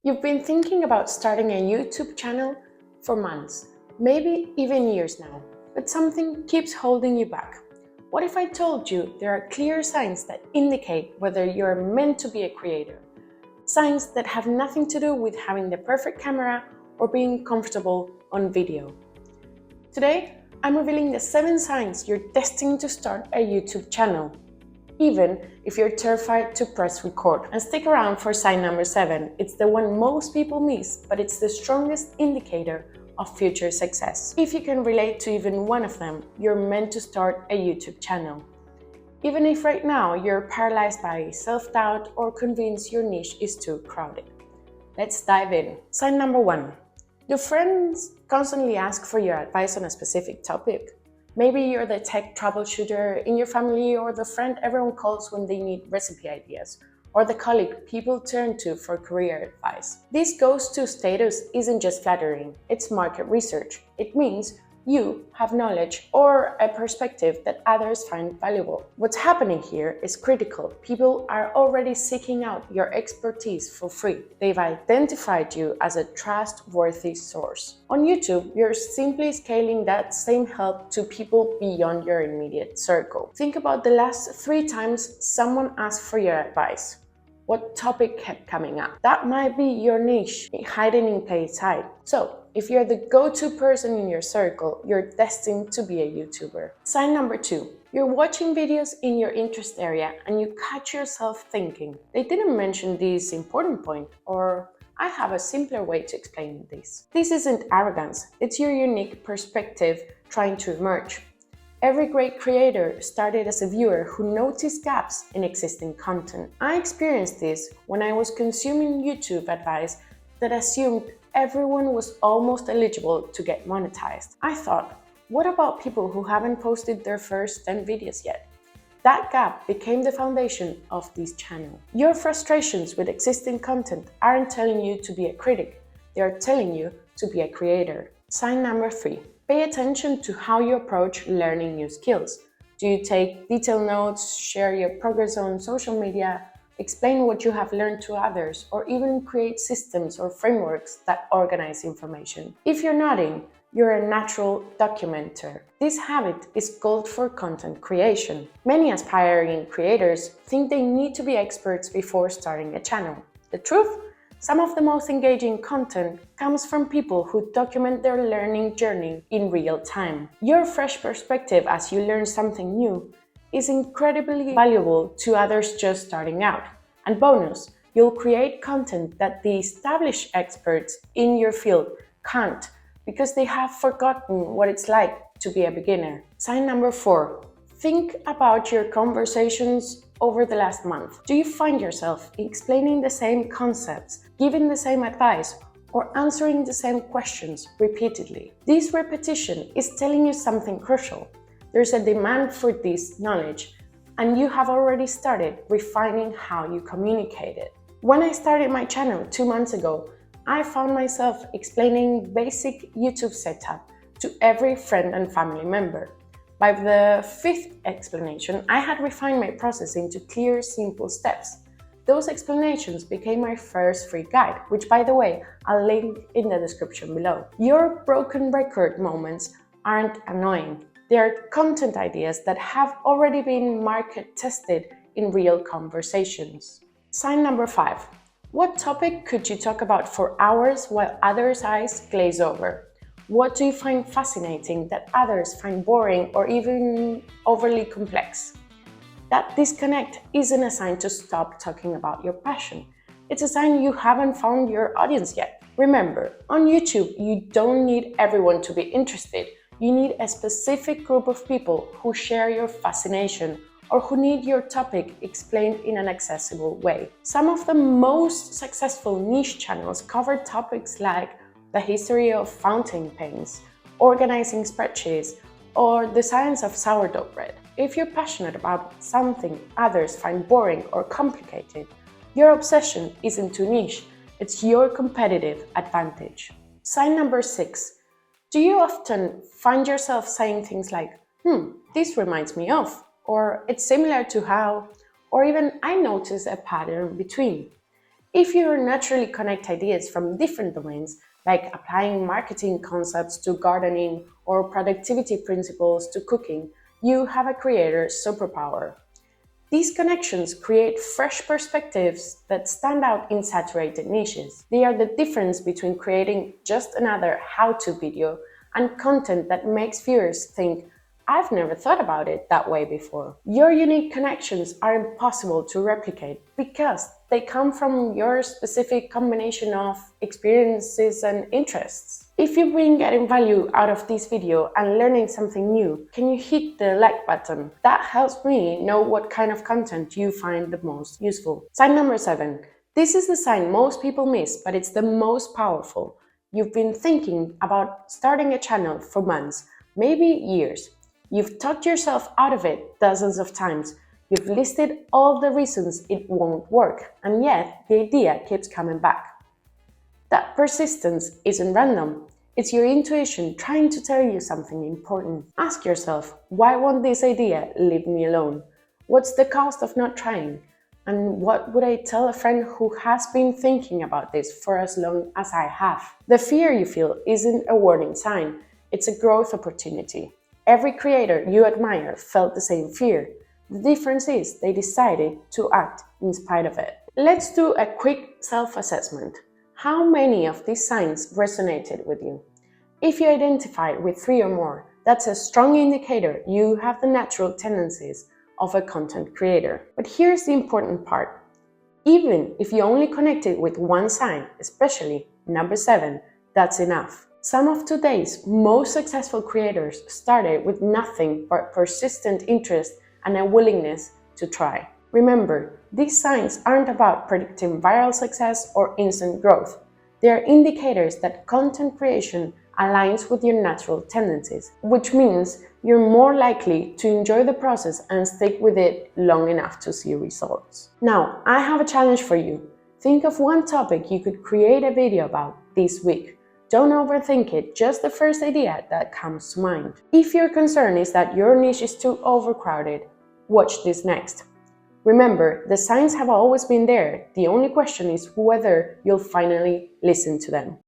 You've been thinking about starting a YouTube channel for months, maybe even years now, but something keeps holding you back. What if I told you there are clear signs that indicate whether you're meant to be a creator? Signs that have nothing to do with having the perfect camera or being comfortable on video. Today, I'm revealing the 7 signs you're destined to start a YouTube channel, even if you're terrified to press record. And stick around for sign number 7. It's the one most people miss, but it's the strongest indicator of future success. If you can relate to even one of them, you're meant to start a YouTube channel. Even if right now you're paralyzed by self-doubt or convinced your niche is too crowded. Let's dive in. Sign number 1. Do friends constantly ask for your advice on a specific topic? Maybe you're the tech troubleshooter in your family, or the friend everyone calls when they need recipe ideas, or the colleague people turn to for career advice. This go-to status isn't just flattering, it's market research. It means you have knowledge or a perspective that others find valuable. What's happening here is critical. People are already seeking out your expertise for free. They've identified you as a trustworthy source. On YouTube, you're simply scaling that same help to people beyond your immediate circle. Think about the last 3 times someone asked for your advice. What topic kept coming up? That might be your niche, hiding in plain sight. So, if you're the go-to person in your circle, you're destined to be a YouTuber. Sign number 2. You're watching videos in your interest area and you catch yourself thinking, they didn't mention this important point, or I have a simpler way to explain this. This isn't arrogance, it's your unique perspective trying to emerge. Every great creator started as a viewer who noticed gaps in existing content. I experienced this when I was consuming YouTube advice that assumed everyone was almost eligible to get monetized. I thought, what about people who haven't posted their first 10 videos yet? That gap became the foundation of this channel. Your frustrations with existing content aren't telling you to be a critic, they are telling you to be a creator. Sign number 3. Pay attention to how you approach learning new skills. Do you take detailed notes, share your progress on social media, explain what you have learned to others, or even create systems or frameworks that organize information? If you're nodding, you're a natural documenter. This habit is gold for content creation. Many aspiring creators think they need to be experts before starting a channel. The truth? Some of the most engaging content comes from people who document their learning journey in real time. Your fresh perspective as you learn something new is incredibly valuable to others just starting out. And bonus, you'll create content that the established experts in your field can't, because they have forgotten what it's like to be a beginner. Sign number 4. Think about your conversations over the last month. Do you find yourself explaining the same concepts, giving the same advice, or answering the same questions repeatedly? This repetition is telling you something crucial. There's a demand for this knowledge, and you have already started refining how you communicate it. When I started my channel 2 months ago, I found myself explaining basic YouTube setup to every friend and family member. By the 5th explanation, I had refined my process into clear, simple steps. Those explanations became my first free guide, which, by the way, I'll link in the description below. Your broken record moments aren't annoying. They are content ideas that have already been market tested in real conversations. Sign number 5. What topic could you talk about for hours while others' eyes glaze over? What do you find fascinating that others find boring or even overly complex? That disconnect isn't a sign to stop talking about your passion. It's a sign you haven't found your audience yet. Remember, on YouTube, you don't need everyone to be interested. You need a specific group of people who share your fascination or who need your topic explained in an accessible way. Some of the most successful niche channels cover topics like the history of fountain pens, organizing spreadsheets, or the science of sourdough bread. If you're passionate about something others find boring or complicated, your obsession isn't too niche, it's your competitive advantage. Sign number 6. Do you often find yourself saying things like, this reminds me of, or it's similar to how, or even I notice a pattern between? If you naturally connect ideas from different domains, like applying marketing concepts to gardening or productivity principles to cooking, you have a creator superpower. These connections create fresh perspectives that stand out in saturated niches. They are the difference between creating just another how-to video and content that makes viewers think, I've never thought about it that way before. Your unique connections are impossible to replicate because they come from your specific combination of experiences and interests. If you've been getting value out of this video and learning something new, can you hit the like button? That helps me know what kind of content you find the most useful. Sign number 7. This is the sign most people miss, but it's the most powerful. You've been thinking about starting a channel for months, maybe years. You've talked yourself out of it dozens of times. You've listed all the reasons it won't work, and yet the idea keeps coming back. That persistence isn't random. It's your intuition trying to tell you something important. Ask yourself, why won't this idea leave me alone? What's the cost of not trying? And what would I tell a friend who has been thinking about this for as long as I have? The fear you feel isn't a warning sign, it's a growth opportunity. Every creator you admire felt the same fear. The difference is they decided to act in spite of it. Let's do a quick self-assessment. How many of these signs resonated with you? If you identified with 3 or more, that's a strong indicator you have the natural tendencies of a content creator. But here's the important part. Even if you only connected with one sign, especially number 7, that's enough. Some of today's most successful creators started with nothing but persistent interest and a willingness to try. Remember, these signs aren't about predicting viral success or instant growth. They are indicators that content creation aligns with your natural tendencies, which means you're more likely to enjoy the process and stick with it long enough to see results. Now, I have a challenge for you. Think of one topic you could create a video about this week. Don't overthink it, just the first idea that comes to mind. If your concern is that your niche is too overcrowded, watch this next. Remember, the signs have always been there. The only question is whether you'll finally listen to them.